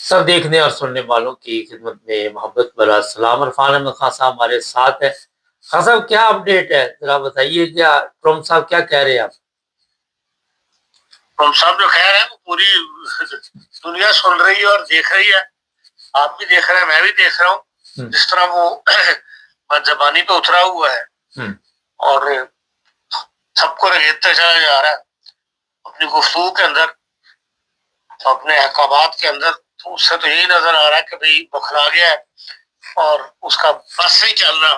سب دیکھنے اور سننے والوں کی خدمت میں محبت برا سلام. عرفان احمد خان صاحب ہمارے ساتھ ہے. خان صاحب کیا اپڈیٹ ہے, ذرا بتائیے, کیا ٹرمپ صاحب کیا کہہ رہے ہیں؟ آپ ٹرمپ صاحب جو کہہ رہے ہیں وہ پوری دنیا سن رہی ہے اور دیکھ رہی ہے. آپ بھی دیکھ رہے ہیں, میں بھی دیکھ رہا ہوں جس طرح وہ زبانی پہ اترا ہوا ہے اور سب کو رگیدتا چلا جا رہا ہے اپنی گفتگو کے اندر, اپنے احکامات کے اندر. تو اس سے تو یہی نظر آ رہا ہے کہ بھائی بخلا گیا ہے اور اس کا بس نہیں چل رہا.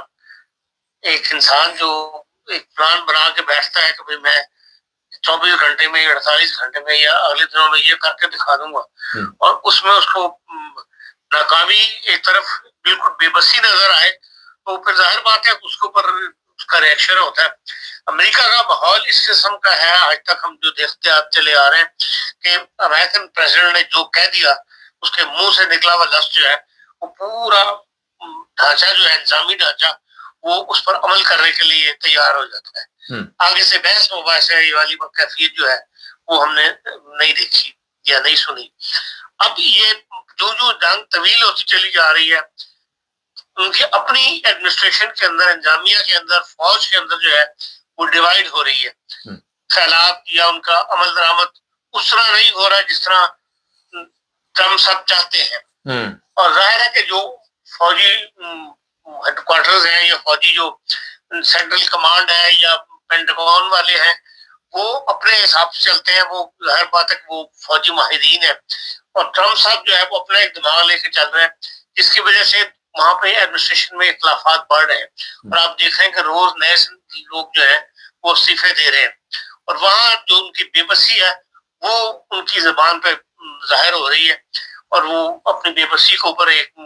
ایک انسان جو ایک پلان بنا کے بیٹھتا ہے کہ بھائی میں 24 گھنٹے میں 48 گھنٹے میں یا اگلے دنوں میں یہ کر کے دکھا دوں گا, اور اس میں اس کو ناکامی ایک طرف بالکل بے بسی نظر آئے تو پھر ظاہر بات ہے اس کے اوپر اس کا ریئیکشن ہوتا ہے. امریکہ کا ماحول اس قسم کا ہے, آج تک ہم جو دیکھتے چلے آ رہے ہیں کہ امریکن پریزیڈنٹ نے جو کہہ دیا اس کے منہ سے نکلا ہوا لفظ جو ہے وہ پورا ڈھانچہ جو ہے, انتظامی ڈھانچہ, وہ اس پر عمل کرنے کے لیے تیار ہو جاتا ہے. آگے سے بحث مباحثہ یہ والی کیفیت جو ہے وہ ہم نے نہیں دیکھی یا نہیں سنی. اب یہ جو جنگ طویل ہوتی چلی جا رہی ہے, ان کی اپنی ایڈمنسٹریشن کے اندر, انتظامیہ کے اندر, فوج کے اندر جو ہے وہ ڈیوائڈ ہو رہی ہے. خیالات یا ان کا عمل درآمد اس طرح نہیں ہو رہا جس طرح ٹرمپ سب چاہتے ہیں. اور ظاہر ہے کہ جو فوجی ہیڈ کوارٹرز ہیں یا فوجی جو سینٹرل کمانڈ ہے یا پینٹاگون والے ہیں, وہ اپنے حساب سے چلتے ہیں. وہ ظاہر بات ہے کہ وہ فوجی ماہرین ہیں, اور ٹرمپ صاحب جو ہے وہ اپنا ایک دماغ لے کے چل رہے ہیں, جس کی وجہ سے وہاں پہ ایڈمنسٹریشن میں اختلافات بڑھ رہے ہیں. اور آپ دیکھ رہے ہیں کہ روز نئے لوگ جو ہیں وہ استعفے دے رہے ہیں, اور وہاں جو ان کی بے بسی ہے وہ ان کی زبان پہ ظاہر ہو رہی ہے, اور وہ اپنی بے بسی کے اوپر ایک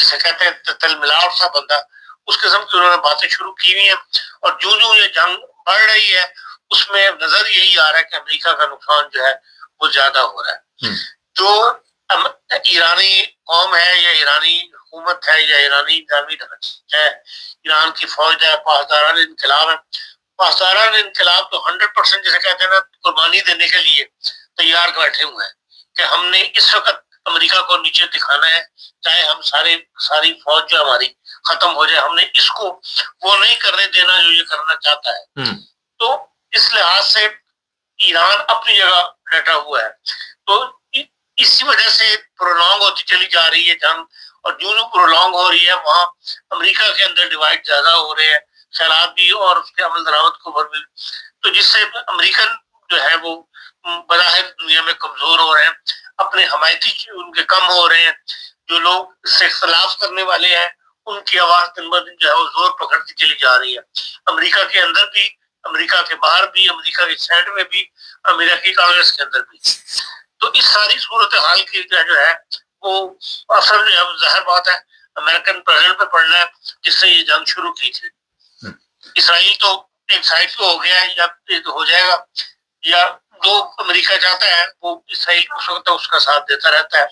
جسے کہتے ہیں تل ملاوٹ سا بندہ, اس قسم کی انہوں نے باتیں شروع کی ہوئی ہیں. اور جو یہ جنگ بڑھ رہی ہے اس میں نظر یہی آ رہا ہے کہ امریکہ کا نقصان جو ہے وہ زیادہ ہو رہا ہے. جو ایرانی قوم ہے یا ایرانی حکومت ہے یا ایرانی انتظامی ڈھانچہ ہے, ایران کی فوج ہے, پاسداران انقلاب ہے, پاسداران انقلاب تو 100% جسے کہتے ہیں نا قربانی دینے کے لیے تیار بیٹھے ہوئے ہیں کہ ہم نے اس وقت امریکہ کو نیچے دکھانا ہے, چاہے ہم ساری فوج جو ہماری ختم ہو جائے, ہم نے اس کو وہ نہیں کرنے دینا جو یہ کرنا چاہتا ہے. تو اس لحاظ سے ایران اپنی جگہ ڈٹا ہوا ہے. تو اسی وجہ سے پرولونگ ہوتی چلی جا رہی ہے جنگ, اور جو پرولونگ ہو رہی ہے وہاں امریکہ کے اندر ڈیوائڈ زیادہ ہو رہے ہیں, خیالات بھی اور اس کے عمل درآمد کو اوپر بھی. تو جس سے امریکن جو ہے وہ بظاہر دنیا میں کمزور ہو رہے ہیں, اپنے حمایتی ان کے کم ہو رہے ہیں. جو لوگ اس سے اختلاف کرنے والے ہیں ان کی آواز دن بدن جو ہے وہ زور پکڑتی چلی جا رہی ہے, امریکہ کے اندر بھی, امریکہ کے باہر بھی, امریکہ کے سینٹ میں بھی, امریکہ کی کانگریس کے اندر بھی. تو اس ساری صورتحال کی جو ہے وہ اثر جو ہے ظاہر بات ہے امریکن پریزیڈنٹ پہ پڑنا ہے جس سے یہ جنگ شروع کی تھی. اسرائیل تو ایک سائڈ پہ ہو گیا ہے یا ہو جائے گا, یا جو امریکہ چاہتا ہے وہ اسرائیل اس وقت اس کا ساتھ دیتا رہتا ہے.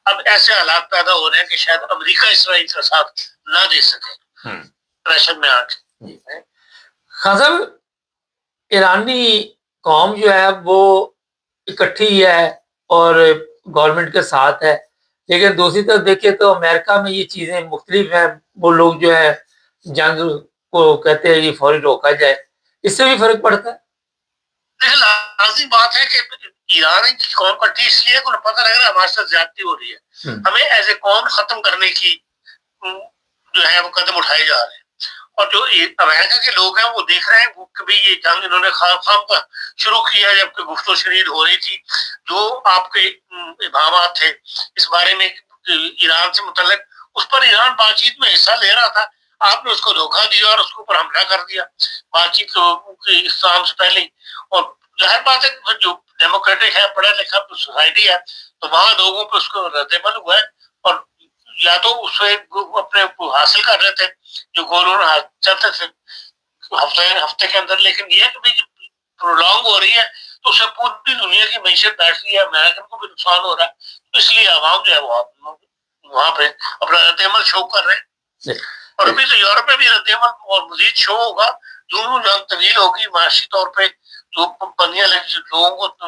اب ایسے حالات پیدا ہو رہے ہیں کہ شاید امریکہ اسرائیل کا ساتھ نہ دے سکے پریشر میں آ کے. خان صاحب, ایرانی قوم جو ہے وہ اکٹھی ہے اور گورنمنٹ کے ساتھ ہے, لیکن دوسری طرف دیکھیں تو امریکہ میں یہ چیزیں مختلف ہیں. وہ لوگ جو ہے جنگ کو کہتے ہیں یہ فوری روکا جائے, اس سے بھی فرق پڑتا ہے. لازمی بات ہے کہ ایران کی قوم کٹھی اس لیے انہیں پتہ لگ رہا ہے ہمارے ساتھ زیادتی ہو رہی ہے, ہمیں ایز اے قوم ختم کرنے کی جو ہے وہ قدم اٹھائے جا رہے ہیں. اور جو امریکہ کے لوگ ہیں وہ دیکھ رہے ہیں کہ بھی یہ جنگ انہوں نے خام کا شروع کیا جبکہ گفت و شنید ہو رہی تھی. جو آپ کے ابہامات تھے اس بارے میں ایران سے متعلق, اس پر ایران بات چیت میں حصہ لے رہا تھا, آپ نے اس کو دھوکہ دیا اور اس کے اوپر حملہ کر دیا بات چیت کے اختتام سے پہلے. اور ظاہر بات ہے جو ڈیموکریٹک ہے, پڑھا لکھا سوسائٹی ہے, تو وہاں لوگوں پہ اس کو رد عمل ہوا ہے. اور یا تو اس سے اپنے حاصل کر رہے تھے جو گول چلتے تھے ہفتے کے اندر, لیکن یہ کہ پرولونگ ہو رہی ہے تو اس سے پوری دنیا کی معیشت بیٹھ رہی ہے, امریکن کو بھی نقصان ہو رہا ہے. تو اس لیے عوام جو ہے وہ وہاں پہ اپنا رد عمل شو کر رہے ہیں. اور ابھی تو یورپ میں بھی رد عمل اور مزید شو ہوگا. جو جنگ طویل ہوگی معاشی طور پہ جو پابندیاں لوگوں کو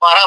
12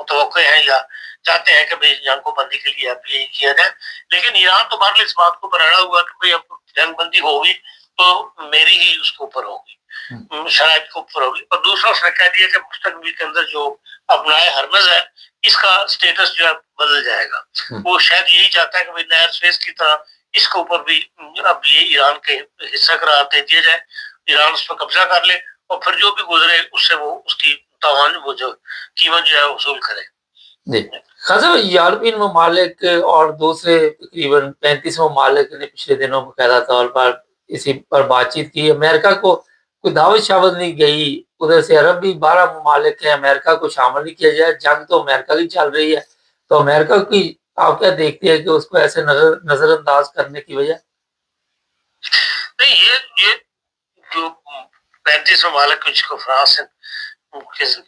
متوقع ہیں یا چاہتے ہیں کہ بھائی جنگ کو بندی کے لیے اب یہی کیا جائے. لیکن ایران تو بہرحال اس بات کو براڑا ہوا کہ بھائی اب جنگ بندی ہوگی تو میری ہی اس کے اوپر ہوگی, شرائط کے اوپر ہوگی. اور دوسرا اس نے کہہ دیا کہ مستقبل کے اندر جو اپنائے ہرمز ہے اس کا اسٹیٹس جو ہے بدل جائے گا. وہ شاید یہی چاہتا ہے کہ بھائی نیر سویز کی طرح اس کے اوپر بھی اب یہ ایران کے حصہ قرار دے دیا جائے, ایران اس پر قبضہ کر لے اور پھر جو بھی گزرے اس سے وہ اس کی تاوان وہ جو قیمت جو ہے وصول کرے. جی خاصا یورپین ممالک اور دوسرے تقریباً 35 ممالک نے پچھلے دنوں باقاعدہ طور پر اسی پر بات چیت کی. امریکہ کو کوئی دعوت شاوت نہیں گئی, ادھر سے عرب بھی 12 ممالک ہیں, امریکہ کو شامل نہیں کیا جائے. جنگ تو امریکہ کی چل رہی ہے, تو امریکہ کی آپ کیا دیکھتے ہیں کہ اس کو ایسے نظر انداز کرنے کی وجہ؟ نہیں, یہ جو 35 ممالک جس کو فرانس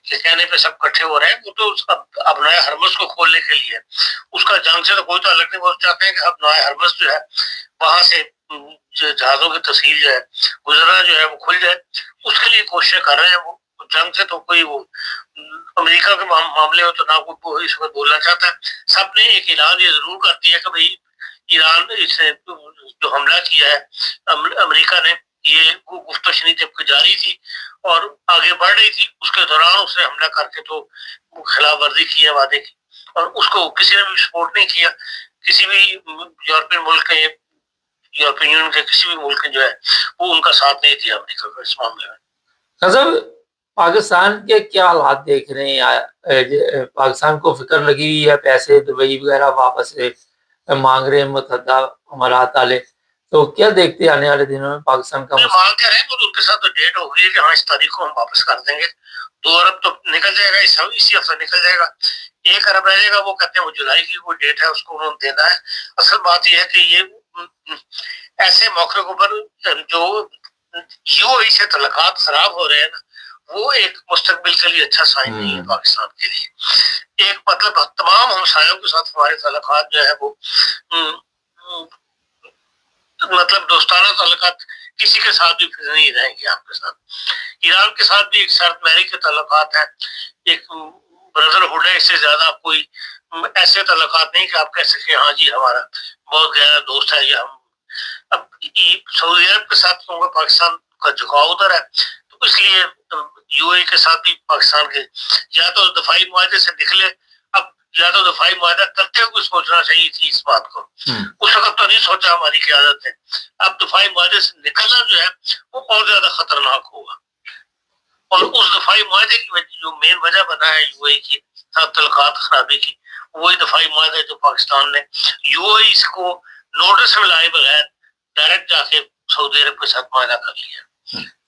کے کہنے پہ سب کٹھے ہو رہے ہیں وہ تو اب نیا ہرمز کو کھولنے کے لیے, اس کا جنگ سے تو کوئی تعلق نہیں. وہ چاہتے ہیں کہ اب نیا ہرمز جو ہے وہاں سے جہازوں کی تسہیل جو ہے گزرنا جو ہے وہ کھل جائے, اس کے لیے کوششیں کر رہے ہیں. وہ جنگ سے تو کوئی وہ امریکہ کے معاملے میں تو نہ کوئی اس وقت بولنا چاہتا ہے. سب نے ایک اعلان یہ ضرور کر دیا کہ بھائی ایران اس نے جو حملہ کیا ہے امریکہ نے, یہ گفت و شنید جب جاری تھی اور آگے بڑھ رہی تھی, اس کے دوران اس نے حملہ کر کے تو خلاف ورزی کی ہے وعدے کی, اور اس کو کسی نے بھی سپورٹ نہیں کیا. کسی بھی یورپین ملک کے, یورپین یونین کے کسی بھی ملک جو ہے وہ ان کا ساتھ نہیں دیا امریکہ کو اس معاملے میں. حضرت پاکستان کے کیا حالات دیکھ رہے ہیں؟ پاکستان کو فکر لگی ہوئی ہے, پیسے دبئی وغیرہ واپس مانگ رہے ہیں متحدہ امارات والے, تو کیا دیکھتے ہیں آنے والے دنوں میں پاکستان کا مانگ کر رہے ہیں؟ ان کے ساتھ تو ڈیٹ ہو گئی ہے کہ ہاں اس تاریخ کو ہم واپس کر دیں گے. 2 ارب تو نکل جائے گا, اسی ہفتے نکل جائے گا. 1 ارب رہ جائے گا, وہ کہتے ہیں وہ جولائی کی وہ ڈیٹ ہے اس کو انہوں نے دینا ہے. اصل بات یہ ہے کہ یہ ایسے موقع کو پر جو یو اے سے تعلقات خراب ہو رہے ہیں نا, وہ ایک مستقبل کے لیے اچھا سائن نہیں ہے پاکستان کے لیے. ایک مطلب تمام ہمسایوں کے ساتھ ہمارے تعلقات جو ہے وہ مطلب دوستانہ تعلقات کسی کے ساتھ بھی پھر نہیں رہیں گے آپ کے ساتھ. ایران کے ساتھ بھی ایک شرط میری کے تعلقات ہیں, ایک برادرہڈ ہے, اس سے زیادہ کوئی ایسے تعلقات نہیں کہ آپ کہہ سکیں ہاں جی ہمارا بہت گہرا دوست ہے. یا ہم اب سعودی عرب کے ساتھ پاکستان کا جھکاؤ ادھر ہے, تو اس لیے یو اے کے ساتھ بھی پاکستان کے یا تو دفاعی معاہدے سے نکلے, اب یا تو دفاعی معاہدہ کرتے ہوئے سوچنا چاہیے تھی اس بات کو. اس وقت تو نہیں سوچا, ہماری قیادت ہے. اب دفاعی معاہدے سے نکلنا جو ہے وہ اور زیادہ خطرناک ہوگا, اور اس دفاعی معاہدے کی جو مین وجہ بنا ہے یو اے کی ساتھ تعلقات خرابی کی, وہی دفاعی معاہدہ جو پاکستان نے یو اے اس کو نوٹس میں لائے بغیر ڈائریکٹ جا کے سعودی عرب کے ساتھ معاہدہ کر لیا.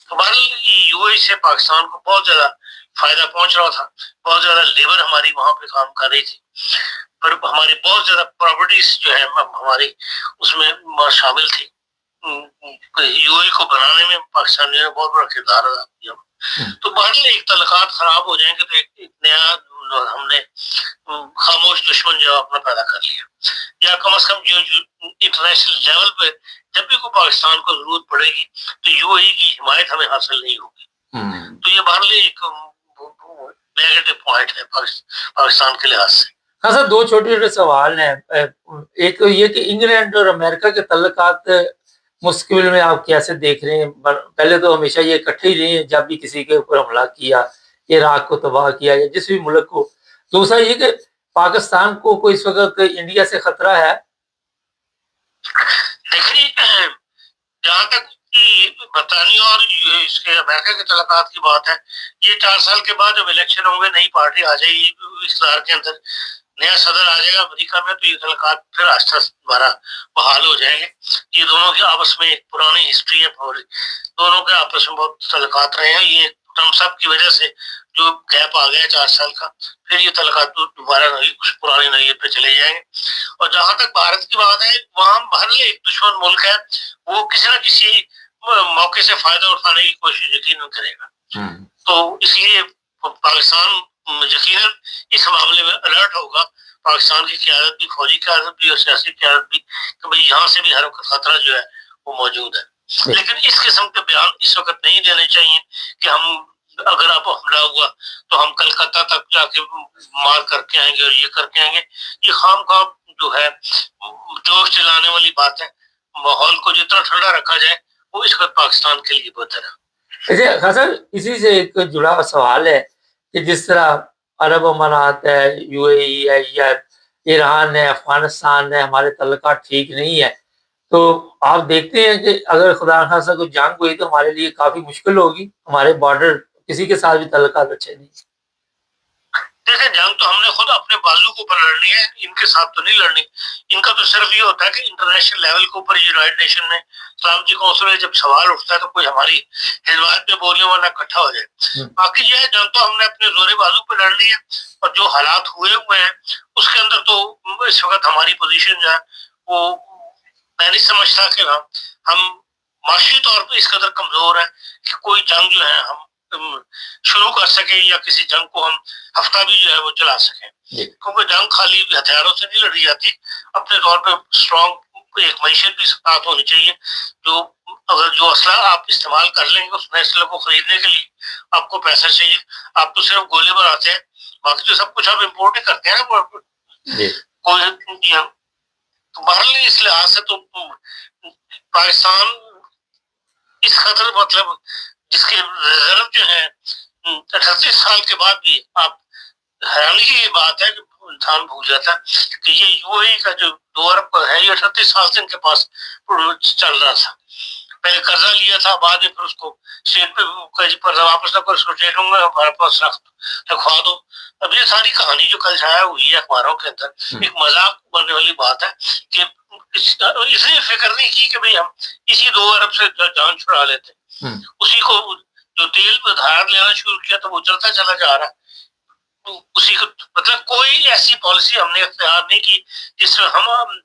تو بہرحال یو اے سے پاکستان کو بہت زیادہ فائدہ پہنچ رہا تھا. بہت زیادہ لیبر ہماری وہاں پہ کام کر رہی تھی, پر ہماری بہت زیادہ پراپرٹیز جو ہے ہماری اس میں شامل تھی. یو اے کو بنانے میں پاکستان نے بہت بڑا کردار ادا کیا. تو بہرحال ایک تعلقات خراب ہو جائیں گے تو ایک نیا ہم نے خاموش دشمن جو اپنا پیدا کر لیا. یا کم از کم جو انٹرنیشنل لیول پہ جب بھی کوئی پاکستان کو ضرورت پڑے گی تو یو اے کی حمایت ہمیں حاصل نہیں ہوگی. تو یہ بہرحال ایک نیگیٹو پوائنٹ ہے پاکستان کے لحاظ سے. ہاں سر, 2 چھوٹے چھوٹے سوال ہیں. ایک تو یہ کہ انگلینڈ اور امریکہ کے تعلقات مستقبل میں آپ کیسے دیکھ رہے ہیں؟ پہلے تو ہمیشہ یہ اکٹھے ہی رہے ہیں, جب بھی کسی کے اوپر حملہ کیا, عراق کو تباہ کیا یا جس بھی ملک کو. دوسرا یہ کہ پاکستان کو کوئی اس وقت انڈیا سے خطرہ ہے؟ دیکھیے, جہاں تک برطانیہ اور اس کے امریکہ کے تعلقات کی بات ہے, یہ 4 سال کے بعد جب الیکشن ہوں گے, نئی پارٹی آ جائے گی اقتدار کے اندر, نیا صدر آ جائے گا امریکہ میں, تو یہ تعلقات پھر آہستہ دوبارہ بحال ہو جائیں گے. یہ دونوں کے آپس میں ایک پرانی ہسٹری ہے, دونوں کے آپس میں بہت تعلقات رہے ہیں. یہ ٹرمپ صاحب کی وجہ سے جو گیپ آ گیا 4 سال کا, پھر یہ تعلقات دوبارہ پرانی نوعیت پہ چلے جائیں گے. اور جہاں تک بھارت کی بات ہے, وہاں بہرحال ایک دشمن ملک ہے, وہ کسی نہ کسی موقع سے فائدہ اٹھانے کی کوشش یقیناً کرے گا. تو اس لیے پاکستان یقیناً اس معاملے میں الرٹ ہوگا, پاکستان کی قیادت بھی, فوجی قیادت بھی اور سیاسی قیادت بھی, کہ بھئی یہاں سے بھی ہر وقت خطرہ جو ہے وہ موجود ہے. لیکن اس قسم کے بیان اس وقت نہیں دینے چاہیے کہ ہم اگر آپ حملہ ہوا تو ہم کلکتہ تک جا کے مار کر کے آئیں گے اور یہ کر کے آئیں گے. یہ خام خواہ جو ہے جوش چلانے والی بات ہے. ماحول کو جتنا ٹھنڈا رکھا جائے وہ اس وقت پاکستان کے لیے بہتر ہے. خان صاحب اسی سے ایک جڑا ہوا سوال ہے کہ جس طرح عرب امارات ہے، یو اے ای ہے یا ایران ہے، افغانستان ہے، ہمارے تعلقات ٹھیک نہیں ہے، تو آپ دیکھتے ہیں کہ اگر خدا نخواستہ کوئی جنگ ہوئی تو ہمارے لیے کافی مشکل ہوگی. ہمارے بارڈر کسی کے ساتھ بھی تعلقات اچھے نہیں. دیکھیں جنگ تو ہم نے خود اپنے بازو کے اوپر لڑنی ہے، ان کے ساتھ تو نہیں لڑنی. ان کا تو صرف یہ ہوتا ہے کہ انٹرنیشنل لیول کے اوپر یونائٹڈ نیشن میں سلامتی کونسل میں جب سوال اٹھتا ہے تو کوئی ہماری حمایت میں بولنے والا اکٹھا ہو جائے. باقی یہ ہے جنگ تو ہم نے اپنے زور بازو پہ لڑنی ہے، اور جو حالات ہوئے ہیں اس کے اندر تو اس وقت ہماری پوزیشن جو ہے وہ میں نہیں سمجھتا کہ ہم معاشی طور پہ اس قدر کمزور ہیں کہ کوئی جنگ جو ہے ہم شروع کر سکیں یا کسی جنگ کو ہم ہفتہ بھی جو ہے وہ چلا سکیں. کیونکہ جنگ خالی ہتھیاروں سے نہیں لڑی جاتی، اپنے طور پہ اسٹرانگ ایک معیشت بھی ساتھ ہونی چاہیے. جو اگر جو اسلحہ آپ استعمال کر لیں گے اس نئے اسلحے کو خریدنے کے لیے آپ کو پیسہ چاہیے. آپ تو صرف گولے بناتے ہیں، باقی تو سب کچھ آپ امپورٹ ہی کرتے ہیں نا. کوئی بہرحال اس لحاظ سے تو پاکستان اس قدر مطلب جس کے ریزرو جو ہیں 38 سال کے بعد بھی آپ حیرانی کی یہ بات ہے کہ انسان بھول جاتا ہے کہ یہ یو اے ای کا جو 2 ارب کا ہے یہ 38 سال سے ان کے پاس چل رہا تھا. پہلے قرضہ لیا تھا، بعد میں پھر اس کو اسٹیٹ پہ قرضہ واپس نہ کر اس کو اسٹیٹ میں ہمارے پاس رکھوا دو. اب یہ ساری کہانی جو کل چھایا ہوئی ہے اخباروں کے اندر ایک مذاق بننے والی بات ہے کہ اس نے فکر نہیں کی کہ بھئی ہم اسی 2 ارب سے جان چھڑا لیتے. اسی کو جو تیل پہ دھار لینا شروع کیا تو وہ چلتا چلا جا رہا ہے. اسی کو مطلب کوئی ایسی پالیسی ہم نے اختیار نہیں کی جس میں ہم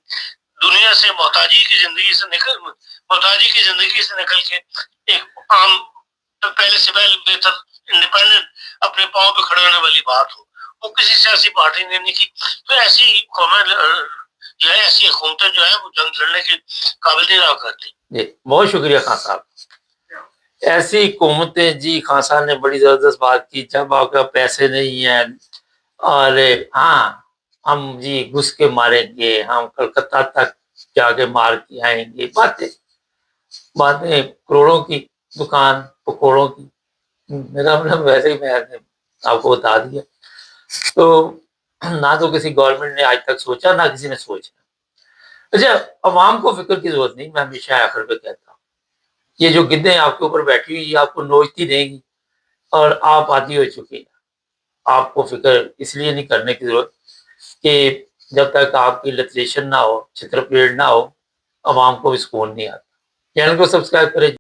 دنیا سے محتاجی کی زندگی سے نکل کے ایک عام پہلے سے پہلے بہتر انڈیپینڈنٹ اپنے پاؤں پہ کھڑے ہونے والی بات ہو. وہ کسی سیاسی پارٹی نے نہیں کی. تو ایسی قومیں جو ہے ایسی حکومتیں جو ہے وہ جنگ لڑنے کی قابل نہیں رہا کرتی. جی بہت شکریہ خان صاحب. ایسی حکومتیں جی خان صاحب نے بڑی زبردست بات کی. جب آپ کا پیسے نہیں ہیں اور ہاں ہم جی گھس کے ماریں گے، ہم کلکتہ تک جا کے مار کے آئیں گے، باتیں کروڑوں کی دکان پکوڑوں کی. میرا مطلب ویسے ہی میں نے آپ کو بتا دیا. تو نہ تو کسی گورنمنٹ نے آج تک سوچا، نہ کسی نے سوچا. اچھا عوام کو فکر کی ضرورت نہیں. میں ہمیشہ آخر پہ کہتا ہوں یہ جو گدیں آپ کے اوپر بیٹھی ہوئی آپ کو نوچتی دیں گی اور آپ عادی ہو چکے ہیں. آپ کو فکر اس لیے نہیں کرنے کی ضرورت کہ جب تک آپ کی لٹریشن نہ ہو، چھتر پیڑ نہ ہو، عوام کو بھی سکون نہیں آتا. چینل کو سبسکرائب کریں.